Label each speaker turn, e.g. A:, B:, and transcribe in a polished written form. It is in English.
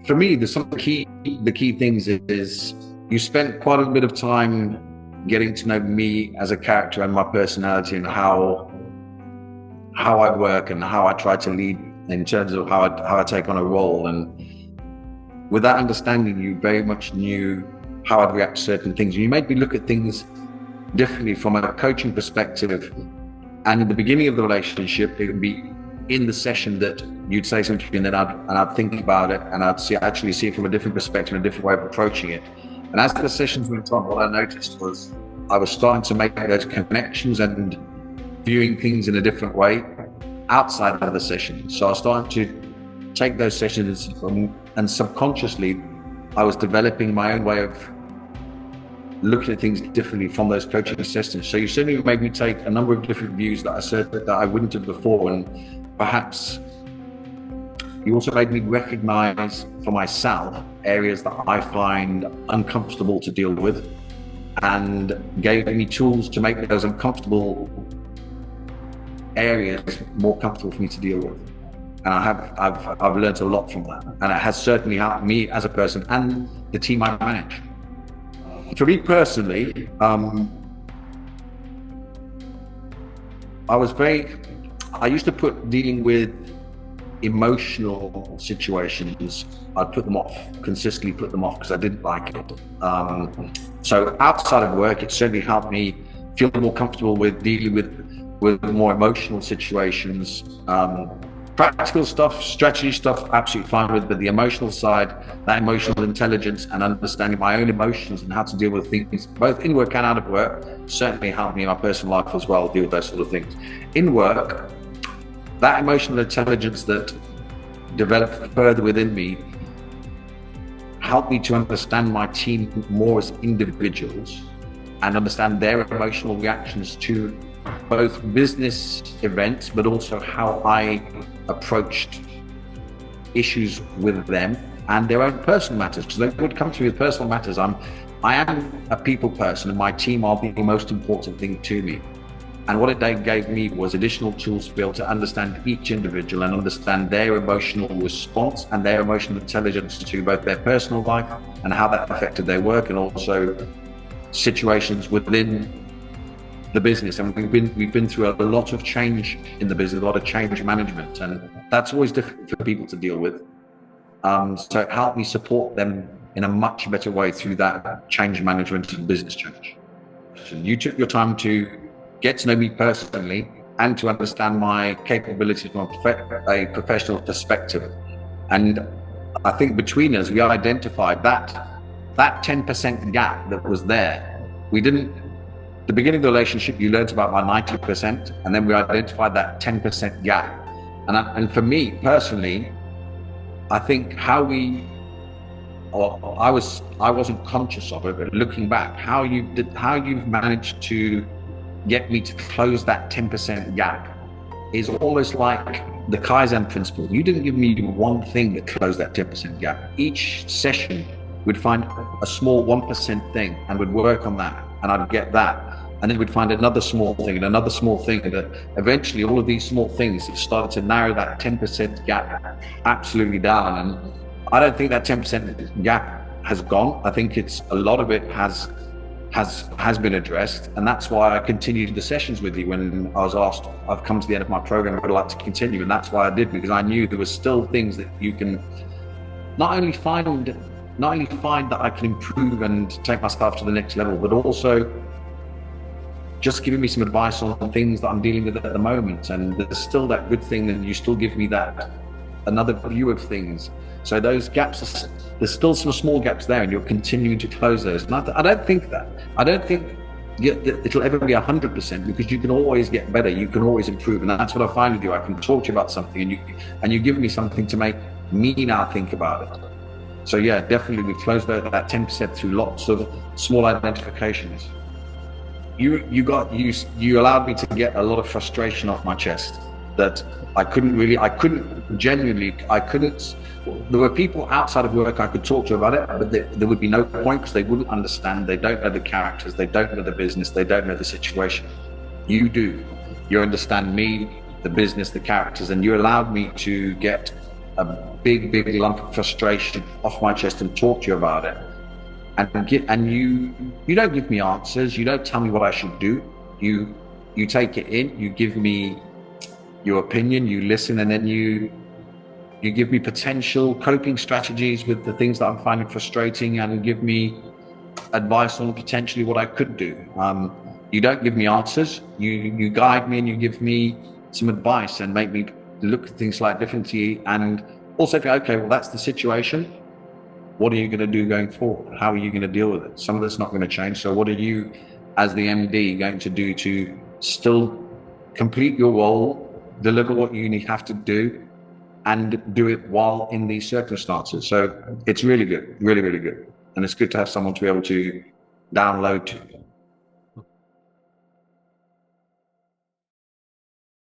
A: For me, the key things is you spent quite a bit of time getting to know me as a character and my personality and how I work and how I try to lead in terms of how I take on a role. And with that understanding, you very much knew how I'd react to certain things. You made me look at things differently from a coaching perspective. And in the beginning of the relationship, it would be in the session that you'd say something and then I'd think about it and I'd actually see it from a different perspective, a different way of approaching it. And as the sessions went on, what I noticed was I was starting to make those connections and viewing things in a different way outside of the session. So I was starting to take those sessions and subconsciously I was developing my own way of looking at things differently from those coaching sessions. So you certainly made me take a number of different views that I said that I wouldn't have before, and perhaps you also made me recognize for myself areas that I find uncomfortable to deal with and gave me tools to make those uncomfortable areas more comfortable for me to deal with. And I've learned a lot from that, and it has certainly helped me as a person and the team I manage. For me personally, I used to put dealing with emotional situations, I'd put them off, consistently put them off because I didn't like it. So outside of work, it certainly helped me feel more comfortable with dealing with more emotional situations. Practical stuff, strategy stuff, absolutely fine with, but the emotional side, that emotional intelligence and understanding my own emotions and how to deal with things, both in work and out of work, certainly helped me in my personal life as well, deal with those sort of things. In work, that emotional intelligence that developed further within me helped me to understand my team more as individuals and understand their emotional reactions to both business events, but also how I approached issues with them and their own personal matters, because they would come to me with personal matters. I am a people person, and my team are the most important thing to me. And what it gave me was additional tools to be able to understand each individual and understand their emotional response and their emotional intelligence to both their personal life and how that affected their work, and also situations within the business. And we've been through a lot of change in the business, a lot of change management, and that's always difficult for people to deal with. So it helped me support them in a much better way through that change management and business change. You took your time to get to know me personally and to understand my capabilities from a professional perspective. And I think between us, we identified that 10% gap that was there. The beginning of the relationship, you learned about my 90%, and then we identified that 10% gap. And for me personally, I think I wasn't conscious of it, but looking back, how you've managed to get me to close that 10% gap is almost like the Kaizen principle. You didn't give me one thing that closed that 10% gap. Each session we'd find a small 1% thing and would work on that, and I'd get that. And then we'd find another small thing and another small thing, and eventually all of these small things started to narrow that 10% gap absolutely down. And I don't think that 10% gap has gone. I think a lot of it has been addressed, and that's why I continued the sessions with you. When I was asked, I've come to the end of my program, I'd like to continue, and that's why I did, because I knew there were still things that you can not only find that I can improve and take myself to the next level, but also just giving me some advice on things that I'm dealing with at the moment. And there's still that good thing, and you still give me that another view of things. So those gaps, there's still some small gaps there, and you're continuing to close those. And I don't think it'll ever be 100%, because you can always get better, you can always improve. And that's what I finally do. I can talk to you about something, and you give me something to make me now think about it. So yeah, definitely we closed that 10% through lots of small identifications. You allowed me to get a lot of frustration off my chest that I couldn't. There were people outside of work I could talk to about it, but there would be no point, because they wouldn't understand. They don't know the characters, they don't know the business, they don't know the situation. You do. You understand me, the business, the characters, and you allowed me to get a big lump of frustration off my chest and talk to you about it. And you don't give me answers. You don't tell me what I should do. You take it in. You give me your opinion. You listen, and then you give me potential coping strategies with the things that I'm finding frustrating, and give me advice on potentially what I could do. You don't give me answers. You guide me, and you give me some advice and make me look at things slightly differently, and also go, okay, well, that's the situation. What are you going to do going forward? How are you going to deal with it? Some of it's not going to change. So what are you, as the MD, going to do to still complete your role, deliver what you have to do, and do it while in these circumstances? So it's really good, really good. And it's good to have someone to be able to download to.